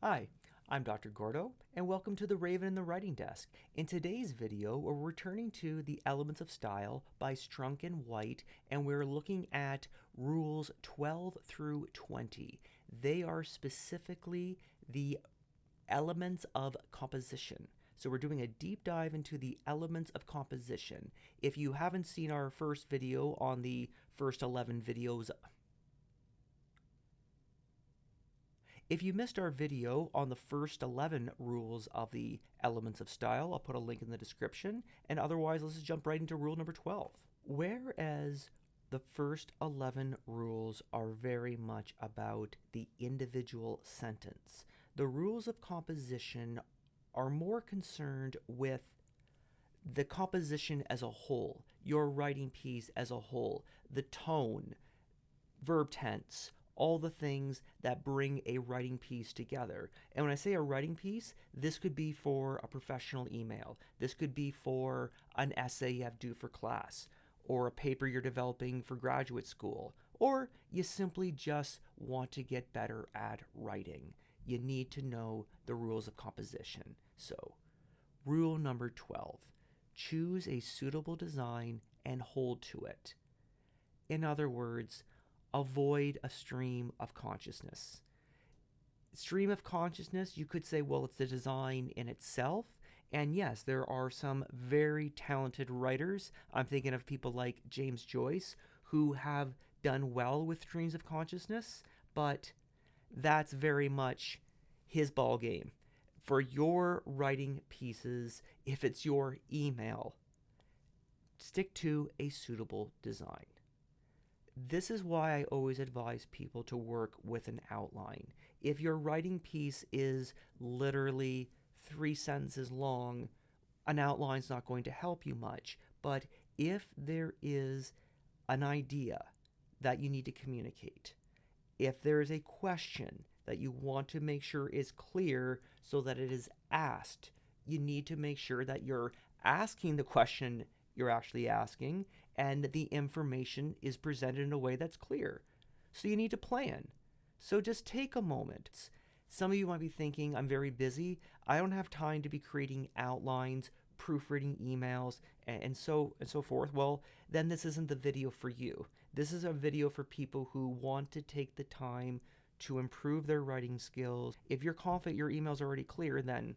Hi, I'm Dr. Gordo, and welcome to The Raven and the Writing Desk. In today's video, we're returning to The Elements of Style by Strunk and White, and we're looking at rules 12 through 20. They are specifically the elements of composition. So we're doing a deep dive into the elements of composition. If you haven't seen our first video on the first 11 videos, if you missed our video on the first 11 rules of the elements of style, I'll put a link in the description. And otherwise, let's just jump right into rule number 12. Whereas the first 11 rules are very much about the individual sentence, the rules of composition are more concerned with the composition as a whole, your writing piece as a whole, the tone, verb tense, all the things that bring a writing piece together. And when I say a writing piece, this could be for a professional email. This could be for an essay you have due for class, or a paper you're developing for graduate school, or you simply just want to get better at writing. You need to know the rules of composition. So, rule number 12, choose a suitable design and hold to it. In other words, avoid a stream of consciousness. Stream of consciousness, you could say, well, it's the design in itself. And yes, there are some very talented writers. I'm thinking of people like James Joyce, who have done well with streams of consciousness, but that's very much his ball game. For your writing pieces, if it's your email, stick to a suitable design. This is why I always advise people to work with an outline. If your writing piece is literally 3 sentences long, an outline is not going to help you much. But if there is an idea that you need to communicate, if there is a question that you want to make sure is clear so that it is asked, you need to make sure that you're asking the question you're actually asking and the information is presented in a way that's clear. So you need to plan. So just take a moment. Some of you might be thinking, I'm very busy. I don't have time to be creating outlines, proofreading emails, and so forth. Well, then this isn't the video for you. This is a video for people who want to take the time to improve their writing skills. If you're confident your email's already clear, then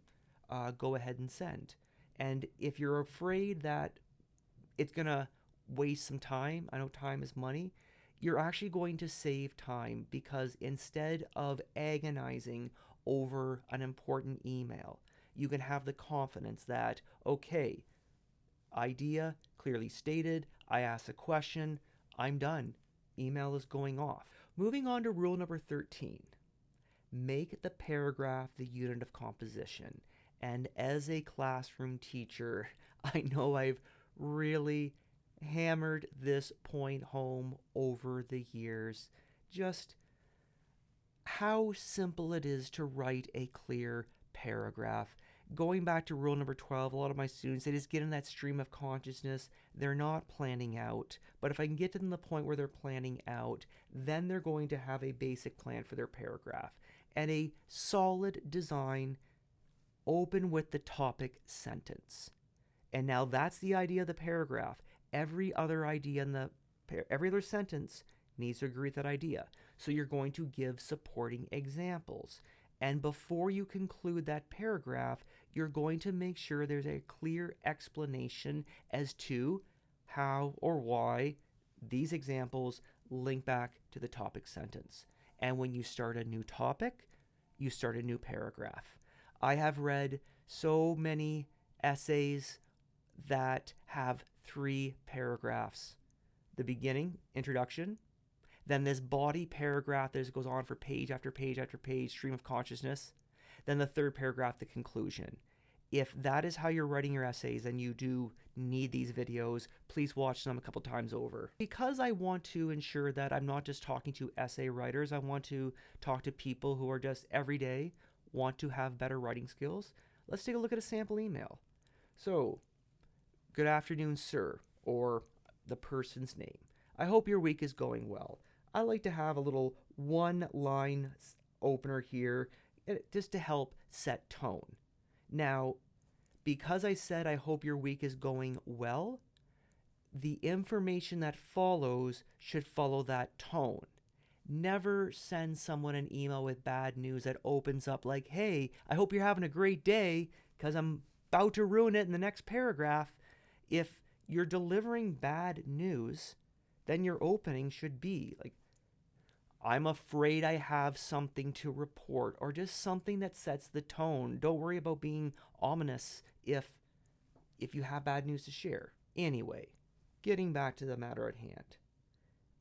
go ahead and send. And if you're afraid that it's going to waste some time, I know time is money, you're actually going to save time, because instead of agonizing over an important email, you can have the confidence that, okay, idea clearly stated, I asked a question, I'm done. Email is going off. Moving on to rule number 13. Make the paragraph the unit of composition. And as a classroom teacher, I know I've really hammered this point home over the years. Just how simple it is to write a clear paragraph. Going back to rule number 12, a lot of my students, they just get in that stream of consciousness. They're not planning out. But if I can get to them the point where they're planning out, then they're going to have a basic plan for their paragraph. And a solid design, open with the topic sentence. And now that's the idea of the paragraph. Every other idea in every other sentence needs to agree with that idea. So you're going to give supporting examples. And before you conclude that paragraph, you're going to make sure there's a clear explanation as to how or why these examples link back to the topic sentence. And when you start a new topic, you start a new paragraph. I have read so many essays that have 3 paragraphs. The beginning, introduction, then this body paragraph that goes on for page after page after page, stream of consciousness, then the third paragraph, the conclusion. If that is how you're writing your essays and you do need these videos, please watch them a couple times over. Because I want to ensure that I'm not just talking to essay writers, I want to talk to people who are just every day want to have better writing skills. Let's take a look at a sample email. So, good afternoon, sir, or the person's name. I hope your week is going well. I like to have a little one-line opener here just to help set tone. Now, because I said I hope your week is going well, the information that follows should follow that tone. Never send someone an email with bad news that opens up like, hey, I hope you're having a great day, because I'm about to ruin it in the next paragraph. If you're delivering bad news, then your opening should be like, I'm afraid I have something to report, or just something that sets the tone. Don't worry about being ominous if you have bad news to share. Anyway, getting back to the matter at hand.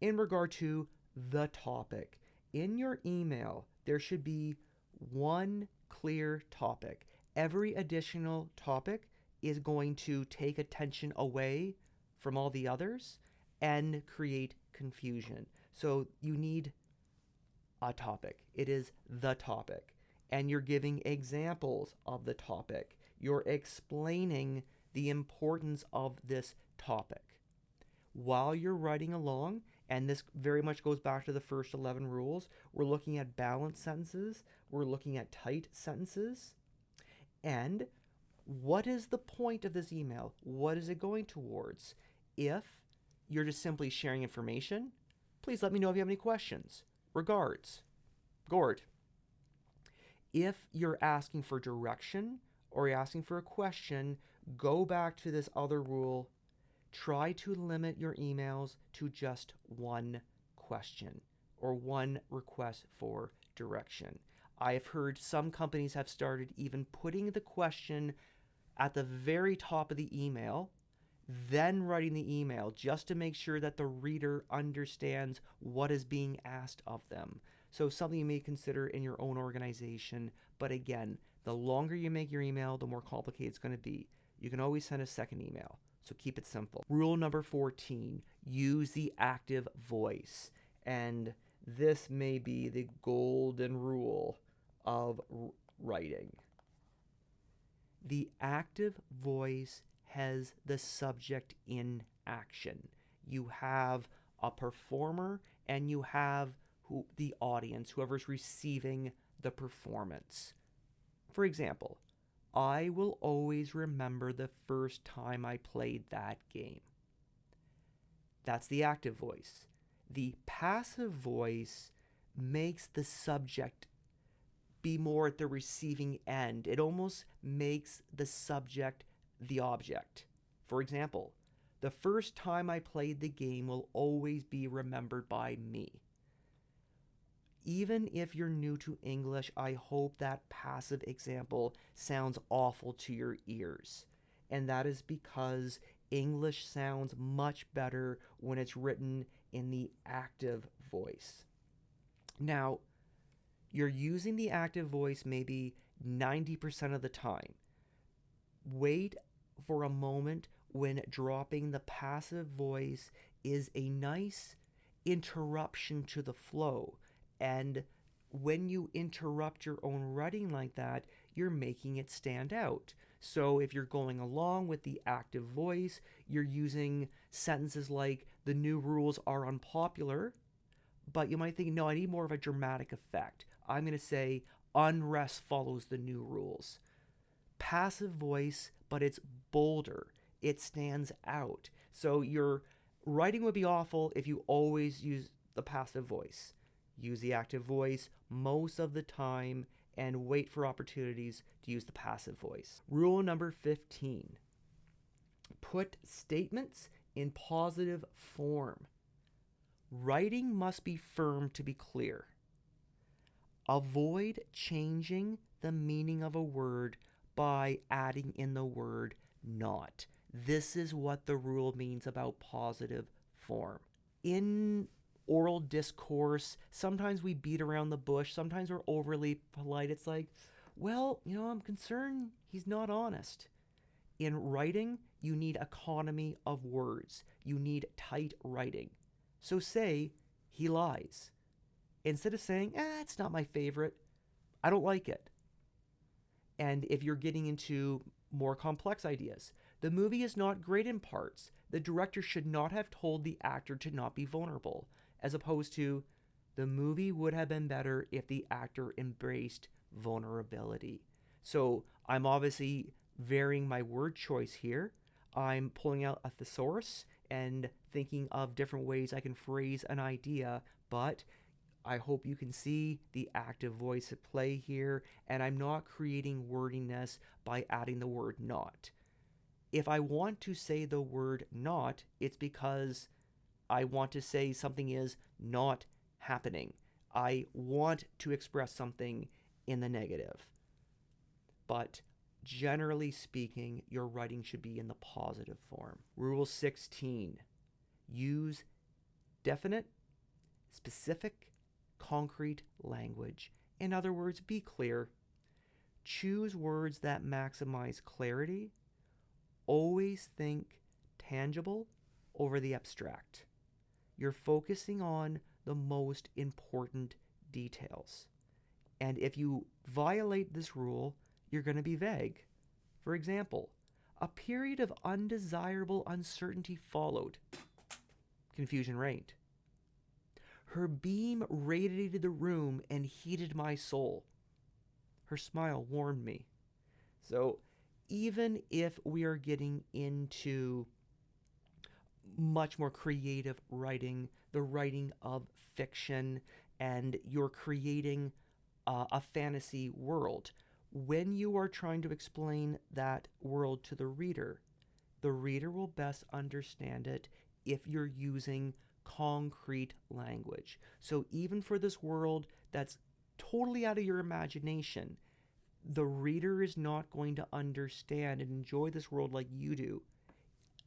In regard to the topic, in your email, there should be one clear topic. Every additional topic is going to take attention away from all the others and create confusion. So you need a topic. It is the topic. And you're giving examples of the topic. You're explaining the importance of this topic. While you're writing along, and this very much goes back to the first 11 rules, we're looking at balanced sentences, we're looking at tight sentences, and what is the point of this email? What is it going towards? If you're just simply sharing information, please let me know if you have any questions. Regards, Gord. If you're asking for direction or you're asking for a question, go back to this other rule. Try to limit your emails to just one question or one request for direction. I've heard some companies have started even putting the question at the very top of the email, then writing the email just to make sure that the reader understands what is being asked of them. So something you may consider in your own organization. But again, the longer you make your email, the more complicated it's going to be. You can always send a second email. So keep it simple. Rule number 14, use the active voice. And this may be the golden rule of writing. The active voice has the subject in action. You have a performer and you have the audience, whoever's receiving the performance. For example, I will always remember the first time I played that game. That's the active voice. The passive voice makes the subject be more at the receiving end. It almost makes the subject the object. For example, the first time I played the game will always be remembered by me. Even if you're new to English, I hope that passive example sounds awful to your ears. And that is because English sounds much better when it's written in the active voice. Now, you're using the active voice maybe 90% of the time. Wait for a moment when dropping the passive voice is a nice interruption to the flow. And when you interrupt your own writing like that, you're making it stand out. So if you're going along with the active voice, you're using sentences like, the new rules are unpopular, but you might think, no, I need more of a dramatic effect. I'm going to say, unrest follows the new rules. Passive voice, but it's bolder. It stands out. So your writing would be awful if you always use the passive voice. Use the active voice most of the time and wait for opportunities to use the passive voice. Rule number 15. Put statements in positive form. Writing must be firm to be clear. Avoid changing the meaning of a word by adding in the word not. This is what the rule means about positive form. In oral discourse, sometimes we beat around the bush, sometimes we're overly polite. It's like, well, I'm concerned he's not honest. In writing, you need economy of words. You need tight writing. So say, he lies. Instead of saying, it's not my favorite, I don't like it. And if you're getting into more complex ideas, the movie is not great in parts. The director should not have told the actor to not be vulnerable, as opposed to, the movie would have been better if the actor embraced vulnerability. So I'm obviously varying my word choice here. I'm pulling out a thesaurus and thinking of different ways I can phrase an idea, but I hope you can see the active voice at play here, and I'm not creating wordiness by adding the word not. If I want to say the word not, it's because I want to say something is not happening. I want to express something in the negative. But generally speaking, your writing should be in the positive form. Rule 16. Use definite, specific, concrete language. In other words, be clear. Choose words that maximize clarity. Always think tangible over the abstract. You're focusing on the most important details. And if you violate this rule, you're going to be vague. For example, a period of undesirable uncertainty followed. Confusion reigned. Her beam radiated the room and heated my soul. Her smile warmed me. So even if we are getting into much more creative writing, the writing of fiction, and you're creating a fantasy world, when you are trying to explain that world to the reader will best understand it if you're using concrete language. So even for this world that's totally out of your imagination, the reader is not going to understand and enjoy this world like you do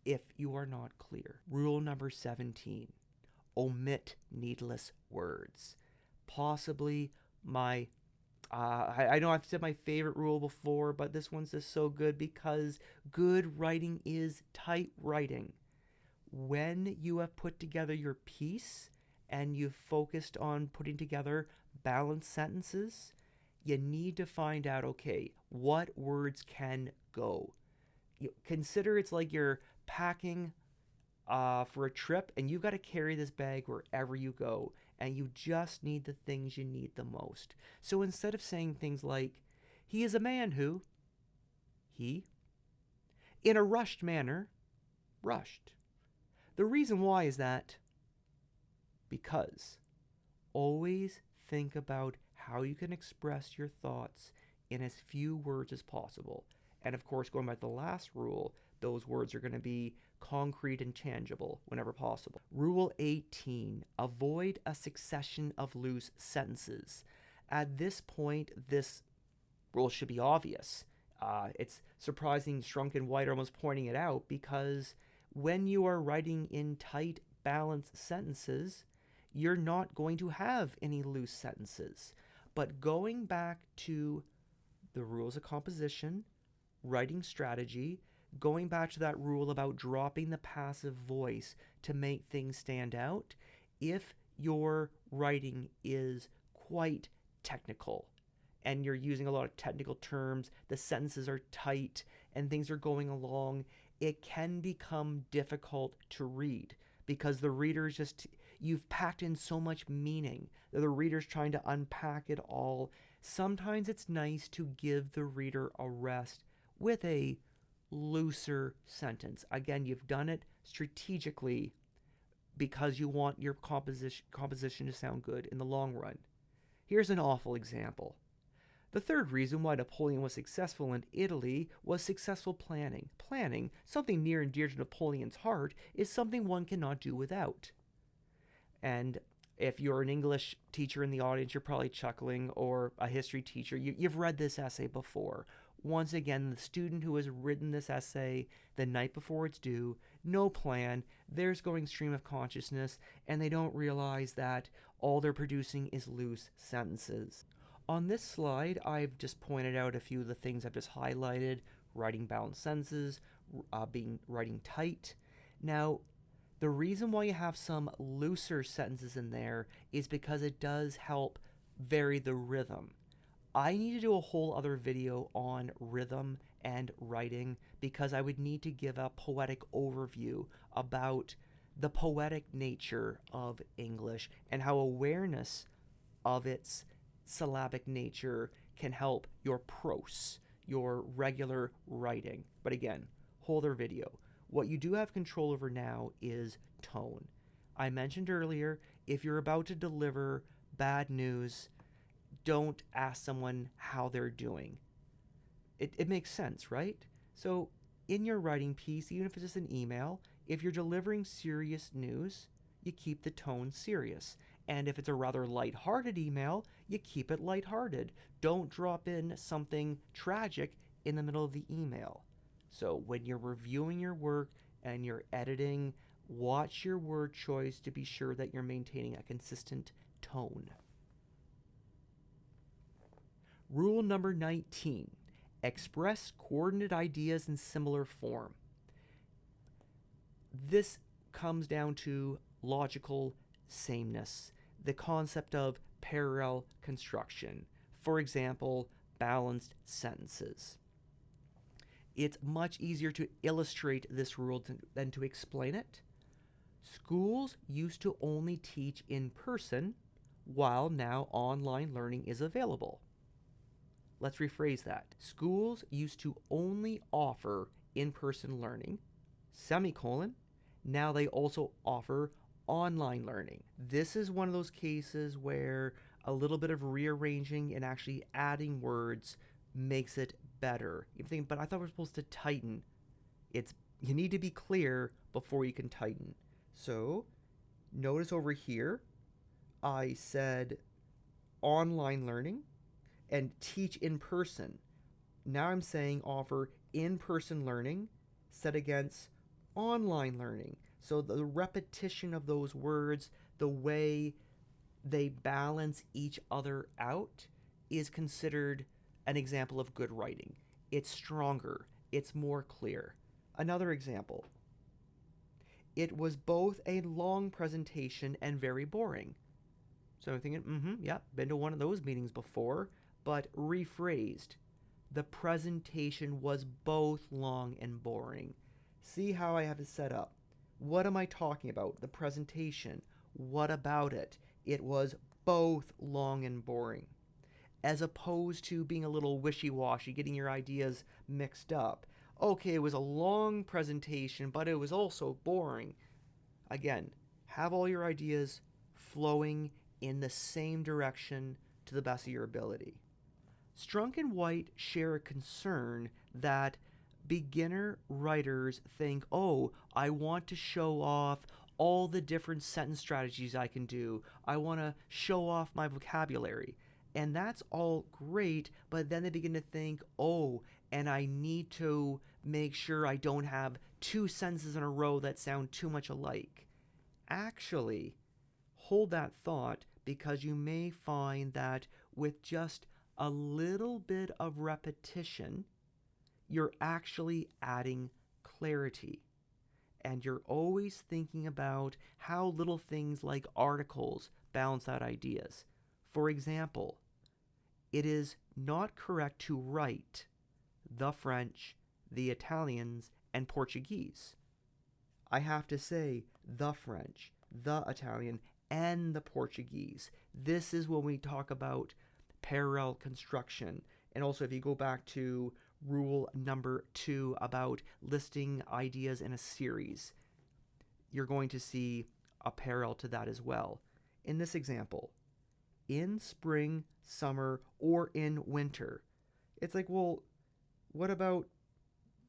if you are not clear. Rule number 17. Omit needless words. Possibly my I know I've said my favorite rule before, but this one's just so good because good writing is tight writing. When you have put together your piece and you've focused on putting together balanced sentences, you need to find out, okay, what words can go. Consider it's like you're packing for a trip and you've got to carry this bag wherever you go, and you just need the things you need the most. So instead of saying things like, he is a man who, he, in a rushed manner, rushed. The reason why is that because always think about how you can express your thoughts in as few words as possible. And of course, going by the last rule, those words are going to be concrete and tangible whenever possible. Rule 18, avoid a succession of loose sentences. At this point, this rule should be obvious. It's surprising Strunk and White are almost pointing it out because when you are writing in tight, balanced sentences, you're not going to have any loose sentences. But going back to the rules of composition, writing strategy, going back to that rule about dropping the passive voice to make things stand out, if your writing is quite technical and you're using a lot of technical terms, the sentences are tight and things are going along, it can become difficult to read because the reader's just, you've packed in so much meaning that the reader's trying to unpack it all. Sometimes it's nice to give the reader a rest with a looser sentence. Again, you've done it strategically because you want your composition to sound good in the long run. Here's an awful example. The third reason why Napoleon was successful in Italy was successful planning. Planning, something near and dear to Napoleon's heart, is something one cannot do without. And if you're an English teacher in the audience, you're probably chuckling, or a history teacher, you've read this essay before. Once again, the student who has written this essay the night before it's due, no plan, there's going stream of consciousness, and they don't realize that all they're producing is loose sentences. On this slide, I've just pointed out a few of the things I've just highlighted: writing balanced sentences, writing tight. Now, the reason why you have some looser sentences in there is because it does help vary the rhythm. I need to do a whole other video on rhythm and writing because I would need to give a poetic overview about the poetic nature of English and how awareness of its syllabic nature can help your prose, your regular writing. But again, hold their video. What you do have control over now is tone. I mentioned earlier, if you're about to deliver bad news, don't ask someone how they're doing. It makes sense, right? So in your writing piece, even if it's just an email, if you're delivering serious news, you keep the tone serious. And if it's a rather lighthearted email, you keep it lighthearted. Don't drop in something tragic in the middle of the email. So when you're reviewing your work and you're editing, watch your word choice to be sure that you're maintaining a consistent tone. Rule number 19, express coordinate ideas in similar form. This comes down to logical sameness, the concept of parallel construction. For example, balanced sentences. It's much easier to illustrate this rule than to explain it. Schools used to only teach in person, while now online learning is available. Let's rephrase that. Schools used to only offer in-person learning, semicolon, now they also offer online learning. This is one of those cases where a little bit of rearranging and actually adding words makes it better. You're thinking, but I thought we were supposed to tighten. You need to be clear before you can tighten. So notice over here, I said online learning and teach in person. Now I'm saying offer in-person learning set against online learning. So the repetition of those words, the way they balance each other out, is considered an example of good writing. It's stronger. It's more clear. Another example. It was both a long presentation and very boring. So I'm thinking, yep, been to one of those meetings before, but rephrased. The presentation was both long and boring. See how I have it set up. What am I talking about? The presentation. What about it? It was both long and boring. As opposed to being a little wishy-washy, getting your ideas mixed up. Okay, it was a long presentation, but it was also boring. Again, have all your ideas flowing in the same direction to the best of your ability. Strunk and White share a concern that beginner writers think, oh, I want to show off all the different sentence strategies I can do. I want to show off my vocabulary. And that's all great, but then they begin to think, oh, and I need to make sure I don't have two sentences in a row that sound too much alike. Actually, hold that thought, because you may find that with just a little bit of repetition, you're actually adding clarity. And you're always thinking about how little things like articles balance out ideas. For example, it is not correct to write the French, the Italians, and Portuguese. I have to say the French, the Italian, and the Portuguese. This is when we talk about parallel construction. And also, if you go back to rule number 2 about listing ideas in a series, you're going to see a parallel to that as well. In this example, in spring, summer, or in winter. It's like, well, what about,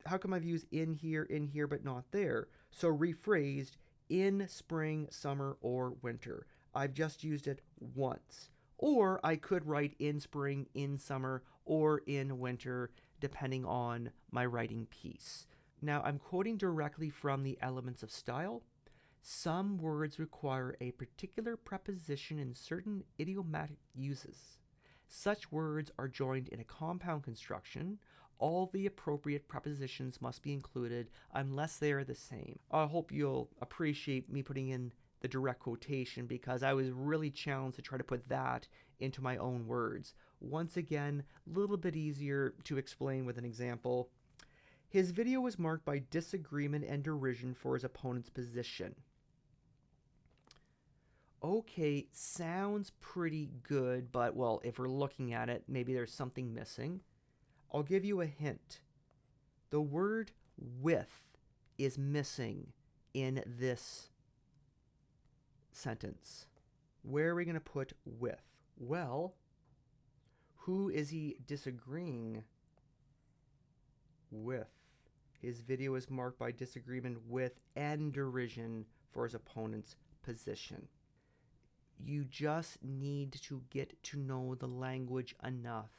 how come I've used in here, but not there? So rephrased, in spring, summer, or winter. I've just used it once. Or I could write in spring, in summer, or in winter, depending on my writing piece. Now, I'm quoting directly from the Elements of Style. Some words require a particular preposition in certain idiomatic uses. Such words are joined in a compound construction. All the appropriate prepositions must be included unless they are the same. I hope you'll appreciate me putting in the direct quotation, because I was really challenged to try to put that into my own words. Once again, a little bit easier to explain with an example. His video was marked by disagreement and derision for his opponent's position. Okay, sounds pretty good, but well, if we're looking at it, maybe there's something missing. I'll give you a hint. The word with is missing in this sentence. Where are we going to put with? Well, who is he disagreeing with? His video is marked by disagreement with and derision for his opponent's position. You just need to get to know the language enough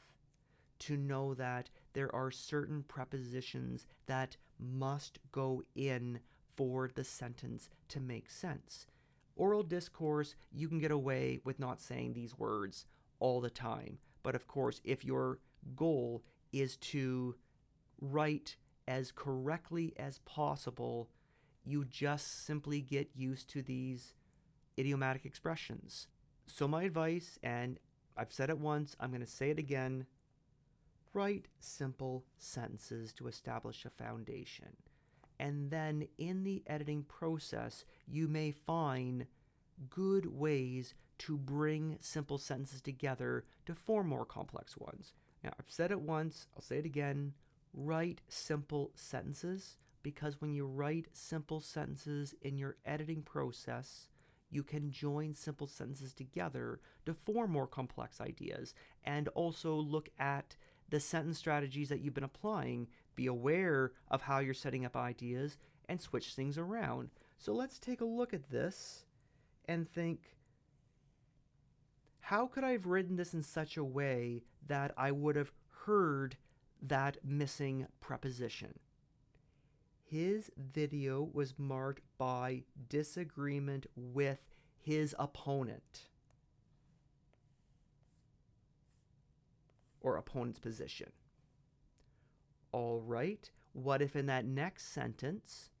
to know that there are certain prepositions that must go in for the sentence to make sense. Oral discourse, you can get away with not saying these words all the time. But of course, if your goal is to write as correctly as possible, you just simply get used to these idiomatic expressions. So my advice, and I've said it once, I'm going to say it again, write simple sentences to establish a foundation. And then in the editing process, you may find good ways to bring simple sentences together to form more complex ones. Now, I've said it once, I'll say it again, write simple sentences, because when you write simple sentences in your editing process, you can join simple sentences together to form more complex ideas, and also look at the sentence strategies that you've been applying, be aware of how you're setting up ideas, and switch things around. So let's take a look at this and think, how could I have written this in such a way that I would have heard that missing preposition? His video was marked by disagreement with his opponent or opponent's position. All right, what if in that next sentence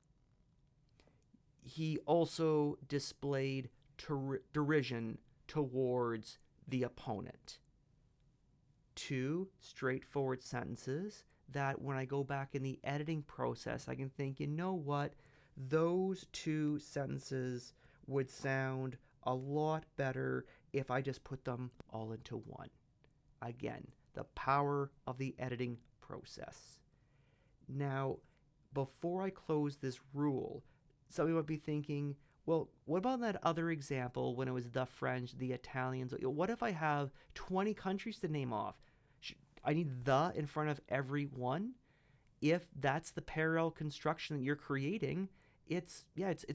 he also displayed derision towards the opponent? Two straightforward sentences that when I go back in the editing process, I can think, you know what, those two sentences would sound a lot better if I just put them all into one. Again, the power of the editing process. Now, before I close this rule, somebody might be thinking, well, what about that other example when it was the French, the Italians? What if I have 20 countries to name off? I need the in front of every one? If that's the parallel construction that you're creating, it's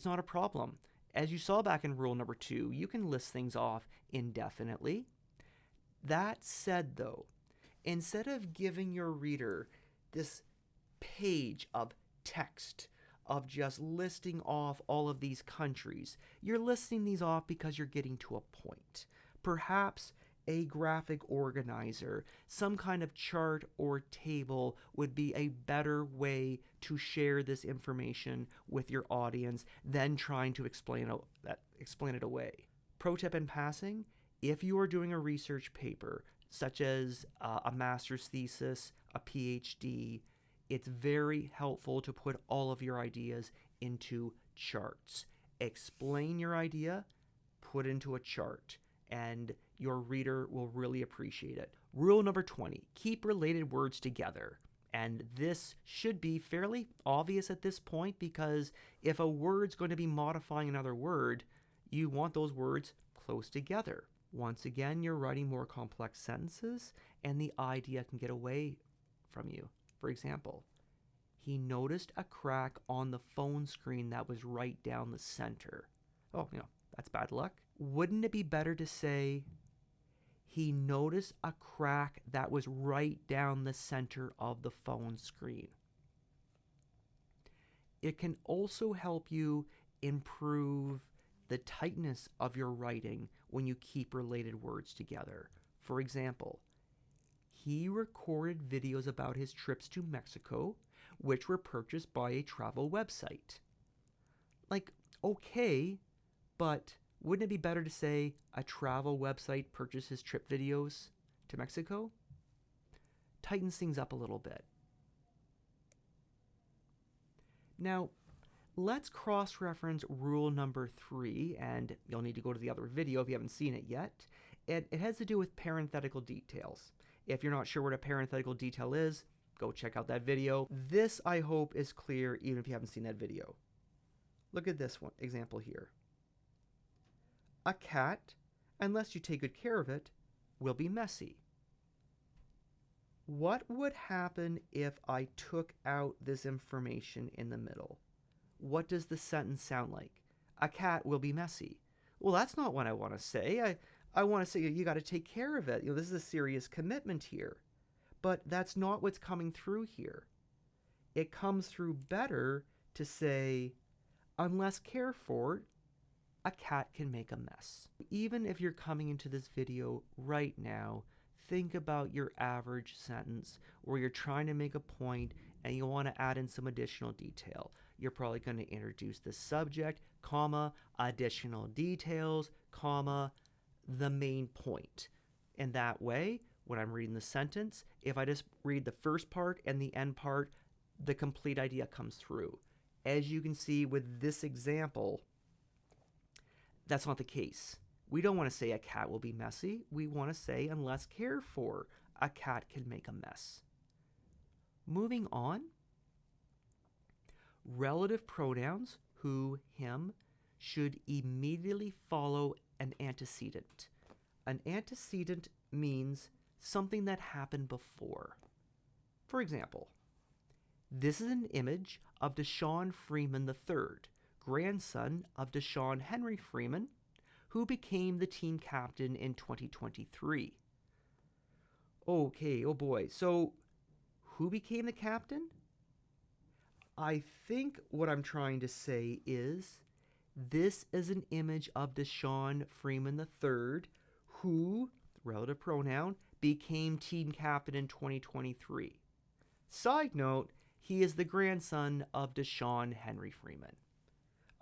not a problem. As you saw back in rule number 2, you can list things off indefinitely. That said, though, instead of giving your reader this page of text of just listing off all of these countries, you're listing these off because you're getting to a point. Perhaps a graphic organizer, some kind of chart or table would be a better way to share this information with your audience than trying to explain it away. Pro tip in passing, if you are doing a research paper, such as a master's thesis, a PhD, it's very helpful to put all of your ideas into charts. Explain your idea, put into a chart, and your reader will really appreciate it. Rule number 20, keep related words together. And this should be fairly obvious at this point, because if a word's going to be modifying another word, you want those words close together. Once again, you're writing more complex sentences, and the idea can get away from you. For example, he noticed a crack on the phone screen that was right down the center. Oh, that's bad luck. Wouldn't it be better to say, he noticed a crack that was right down the center of the phone screen? It can also help you improve the tightness of your writing when you keep related words together. For example, he recorded videos about his trips to Mexico, which were purchased by a travel website. Okay, but wouldn't it be better to say a travel website purchased his trip videos to Mexico? Tightens things up a little bit. Now, let's cross-reference rule number 3, and you'll need to go to the other video if you haven't seen it yet. It has to do with parenthetical details. If you're not sure what a parenthetical detail is, go check out that video. This, I hope, is clear even if you haven't seen that video. Look at this one example here. A cat, unless you take good care of it, will be messy. What would happen if I took out this information in the middle? What does the sentence sound like? A cat will be messy. Well, that's not what I want to say. I want to say you got to take care of it. This is a serious commitment here. But that's not what's coming through here. It comes through better to say, unless cared for, a cat can make a mess. Even if you're coming into this video right now, think about your average sentence where you're trying to make a point and you want to add in some additional detail. You're probably going to introduce the subject, comma, additional details, comma, the main point. And that way, when I'm reading the sentence, if I just read the first part and the end part, the complete idea comes through. As you can see with this example, that's not the case. We don't want to say a cat will be messy. We want to say, unless cared for, a cat can make a mess. Moving on, relative pronouns, who, him, should immediately follow an antecedent. An antecedent means something that happened before. For example, this is an image of Deshaun Freeman III, grandson of Deshaun Henry Freeman, who became the team captain in 2023. Okay, oh boy. So, who became the captain? I think what I'm trying to say is this is an image of Deshaun Freeman III, who, relative pronoun, became team captain in 2023. Side note, he is the grandson of Deshaun Henry Freeman.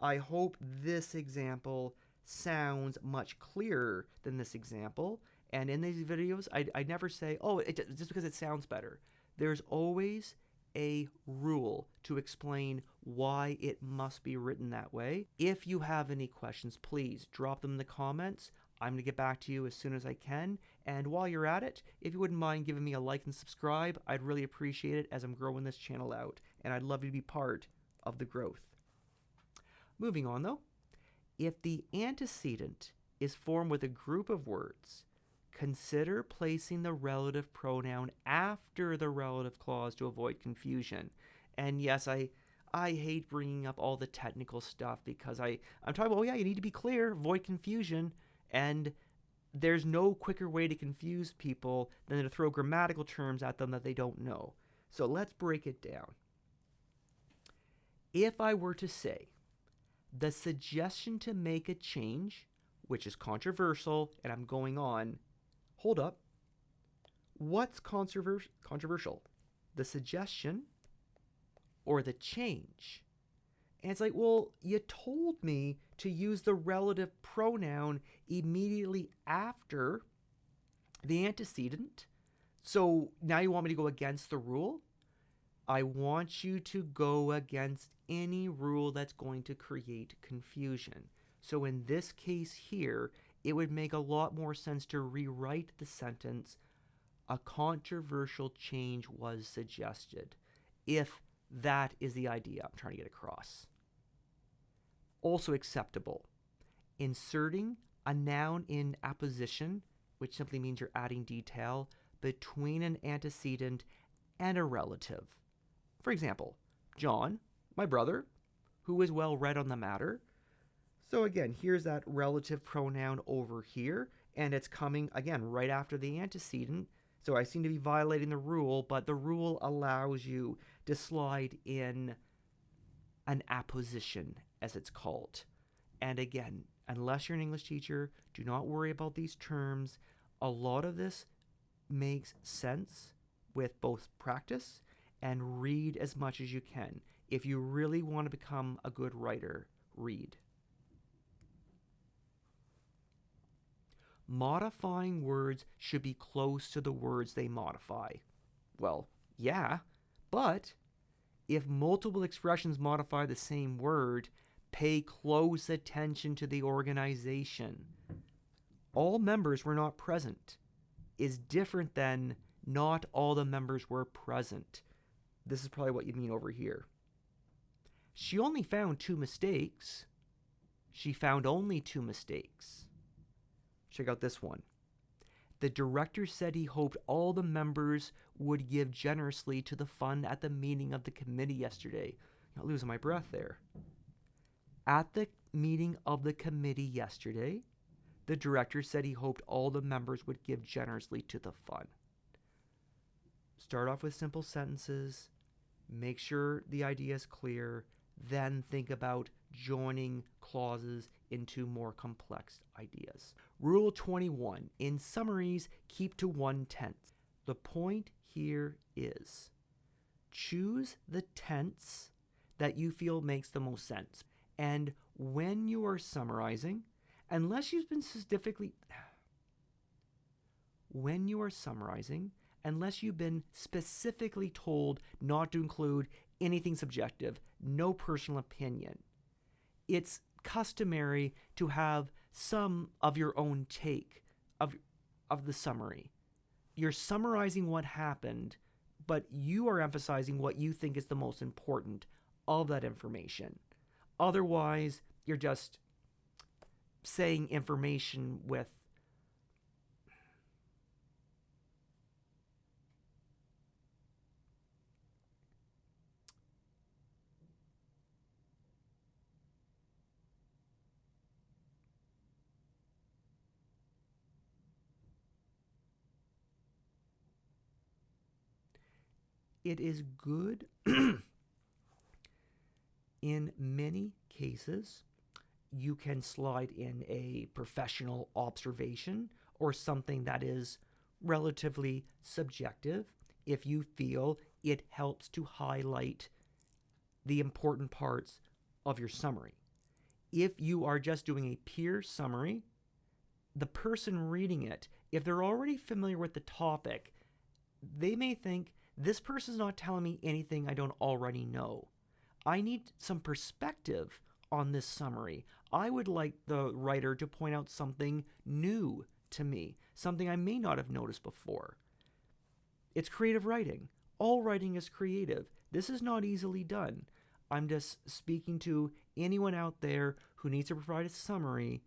I hope this example sounds much clearer than this example. And in these videos, I never say, oh, just because it sounds better. There's always a rule to explain why it must be written that way. If you have any questions, please drop them in the comments. I'm going to get back to you as soon as I can. And while you're at it, if you wouldn't mind giving me a like and subscribe, I'd really appreciate it as I'm growing this channel out. And I'd love you to be part of the growth. Moving on though, if the antecedent is formed with a group of words, consider placing the relative pronoun after the relative clause to avoid confusion. And yes, I hate bringing up all the technical stuff because I'm talking about, oh yeah, you need to be clear, avoid confusion, and there's no quicker way to confuse people than to throw grammatical terms at them that they don't know. So let's break it down. If I were to say, the suggestion to make a change, which is controversial, and I'm going on, hold up, what's controversial? The suggestion or the change? And it's like, well, you told me to use the relative pronoun immediately after the antecedent. So now you want me to go against the rule? I want you to go against any rule that's going to create confusion. So in this case here, it would make a lot more sense to rewrite the sentence, a controversial change was suggested, if that is the idea I'm trying to get across. Also acceptable, inserting a noun in apposition, which simply means you're adding detail, between an antecedent and a relative. For example, John, my brother, who is well read on the matter. So again, here's that relative pronoun over here, and it's coming, again, right after the antecedent. So I seem to be violating the rule, but the rule allows you to slide in an apposition, as it's called. And again, unless you're an English teacher, do not worry about these terms. A lot of this makes sense with both practice and read as much as you can. If you really want to become a good writer, read. Modifying words should be close to the words they modify. Well, yeah, but If multiple expressions modify the same word, pay close attention to the organization. All members were not present is different than not all the members were present. This is probably what you mean over here. She only found 2 mistakes. She found only 2 mistakes. Check out this one. The director said he hoped all the members would give generously to the fund at the meeting of the committee yesterday. I'm not losing my breath there. At the meeting of the committee yesterday, the director said he hoped all the members would give generously to the fund. Start off with simple sentences, make sure the idea is clear, then think about joining clauses into more complex ideas. Rule 21. In summaries, keep to 1/10. The point here is choose the tense that you feel makes the most sense. And when you are summarizing, unless you've been specifically told not to include anything subjective, no personal opinion, it's customary to have some of your own take of the summary. You're summarizing what happened, but you are emphasizing what you think is the most important of that information. Otherwise, you're just saying information with it is good in many cases. You can slide in a professional observation or something that is relatively subjective if you feel it helps to highlight the important parts of your summary. If you are just doing a pure summary, the person reading it, if they're already familiar with the topic, they may think, this person's not telling me anything I don't already know. I need some perspective on this summary. I would like the writer to point out something new to me, something I may not have noticed before. It's creative writing. All writing is creative. This is not easily done. I'm just speaking to anyone out there who needs to provide a summary.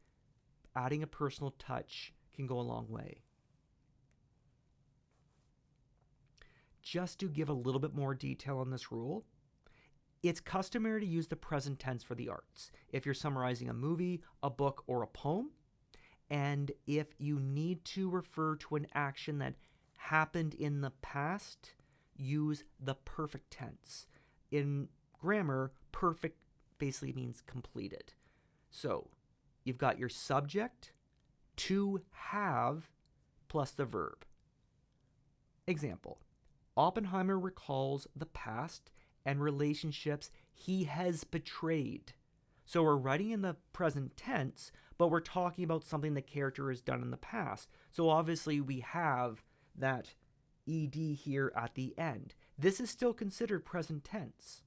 Adding a personal touch can go a long way. Just to give a little bit more detail on this rule, it's customary to use the present tense for the arts if you're summarizing a movie, a book, or a poem. And if you need to refer to an action that happened in the past, use the perfect tense. In grammar, perfect basically means completed. So you've got your subject, to have, plus the verb. Example, Oppenheimer recalls the past and relationships he has betrayed. So we're writing in the present tense, but we're talking about something the character has done in the past. So obviously we have that ed here at the end. This is still considered present tense.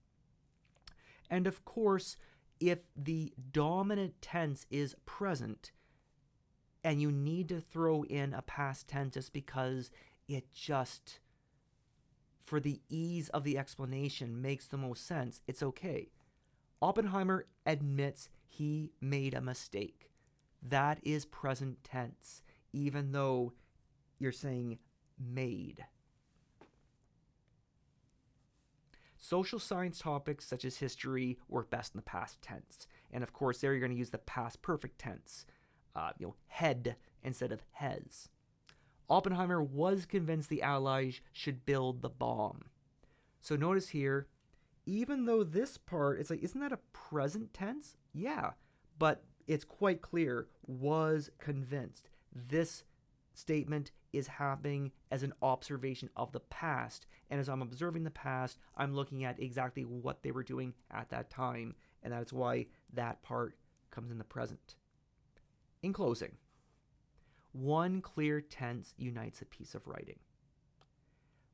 And of course, if the dominant tense is present and you need to throw in a past tense just because it just, for the ease of the explanation, makes the most sense, it's okay. Oppenheimer admits he made a mistake. That is present tense, even though you're saying made. Social science topics such as history work best in the past tense. And of course, there you're going to use the past perfect tense. Had instead of has. Oppenheimer was convinced the Allies should build the bomb. So notice here, even though this part, it's like, isn't that a present tense? Yeah, but it's quite clear, was convinced. This statement is happening as an observation of the past. And as I'm observing the past, I'm looking at exactly what they were doing at that time. And that's why that part comes in the present. In closing, one clear tense unites a piece of writing.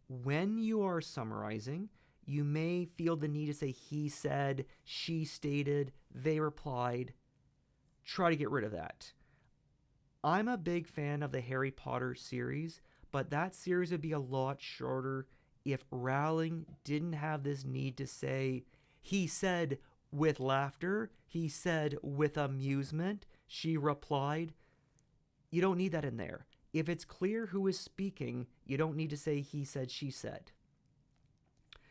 When you are summarizing, You may feel the need to say he said, she stated, they replied. Try to get rid of that. I'm a big fan of the Harry Potter series, but that series would be a lot shorter if Rowling didn't have this need to say, he said with laughter, he said with amusement, she replied. You don't need that in there. If it's clear who is speaking, you don't need to say he said, she said.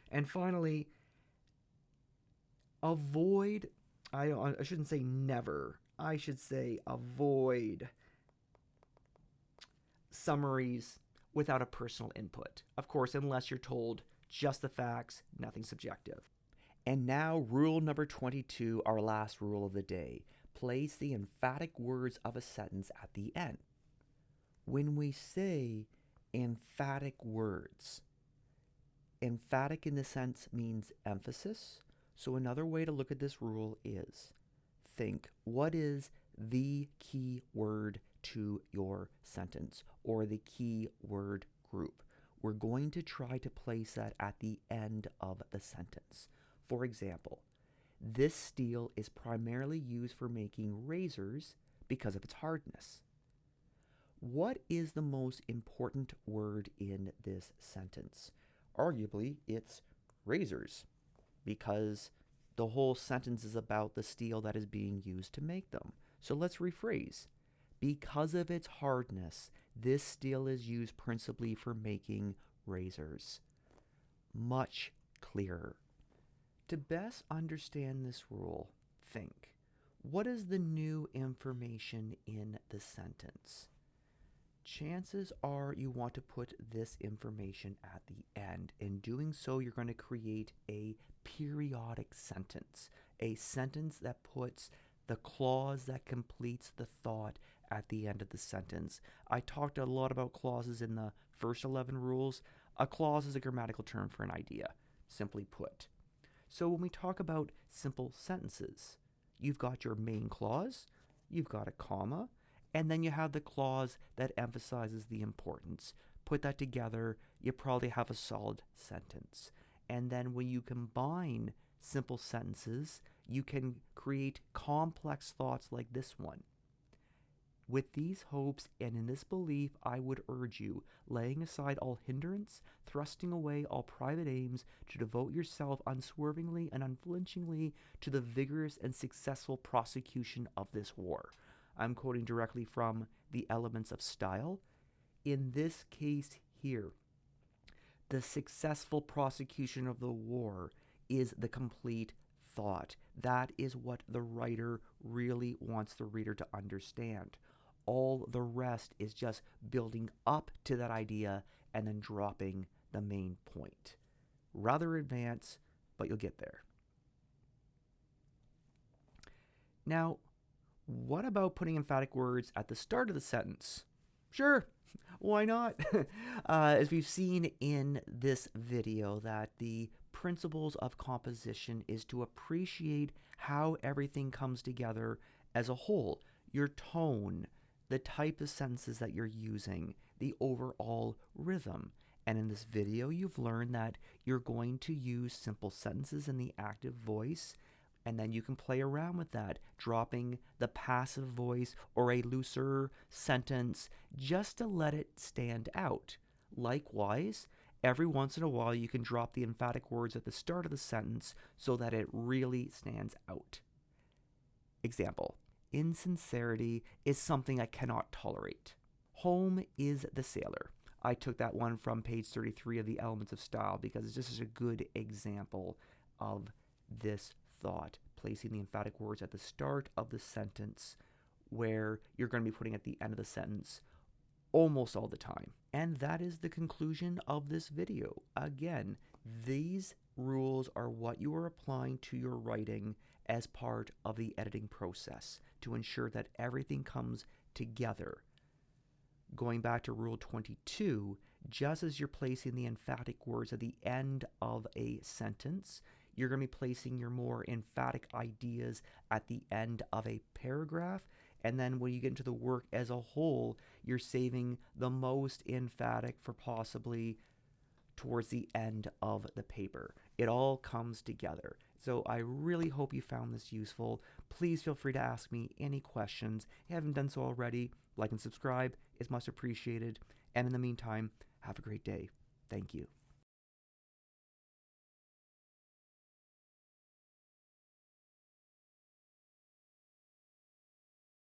And finally, avoid, I shouldn't say never, I should say avoid summaries without a personal input. Of course, unless you're told just the facts, nothing subjective. And now, rule number 22, our last rule of the day. Place the emphatic words of a sentence at the end. When we say emphatic words, emphatic in this sense means emphasis. So another way to look at this rule is think, what is the key word to your sentence or the key word group? We're going to try to place that at the end of the sentence. For example, this steel is primarily used for making razors because of its hardness. What is the most important word in this sentence? Arguably, it's razors, because the whole sentence is about the steel that is being used to make them. So let's rephrase. Because of its hardness, this steel is used principally for making razors. Much clearer. To best understand this rule, think, what is the new information in the sentence? Chances are you want to put this information at the end. In doing so, you're going to create a periodic sentence, a sentence that puts the clause that completes the thought at the end of the sentence. I talked a lot about clauses in the first 11 rules. A clause is a grammatical term for an idea, simply put. So when we talk about simple sentences, you've got your main clause, you've got a comma, and then you have the clause that emphasizes the importance. Put that together, you probably have a solid sentence. And then when you combine simple sentences, you can create complex thoughts like this one. With these hopes and in this belief, I would urge you, laying aside all hindrance, thrusting away all private aims, to devote yourself unswervingly and unflinchingly to the vigorous and successful prosecution of this war. I'm quoting directly from The Elements of Style. In this case here, the successful prosecution of the war is the complete thought. That is what the writer really wants the reader to understand. All the rest is just building up to that idea and then dropping the main point. Rather advanced, but you'll get there. Now, what about putting emphatic words at the start of the sentence? Sure, why not? As we've seen in this video, that the principles of composition is to appreciate how everything comes together as a whole. Your tone, the type of sentences that you're using, the overall rhythm. And in this video, you've learned that you're going to use simple sentences in the active voice, and then you can play around with that, dropping the passive voice or a looser sentence just to let it stand out. Likewise, every once in a while, you can drop the emphatic words at the start of the sentence so that it really stands out. Example, insincerity is something I cannot tolerate. Home is the sailor. I took that one from page 33 of The Elements of Style because it's just a good example of this thought, placing the emphatic words at the start of the sentence where you're going to be putting at the end of the sentence almost all the time. And that is the conclusion of this video. Again, these rules are what you are applying to your writing as part of the editing process to ensure that everything comes together. Going back to rule 22, just as you're placing the emphatic words at the end of a sentence, you're going to be placing your more emphatic ideas at the end of a paragraph. And then when you get into the work as a whole, you're saving the most emphatic for possibly towards the end of the paper. It all comes together. So I really hope you found this useful. Please feel free to ask me any questions. If you haven't done so already, like and subscribe is much appreciated. And in the meantime, have a great day. Thank you.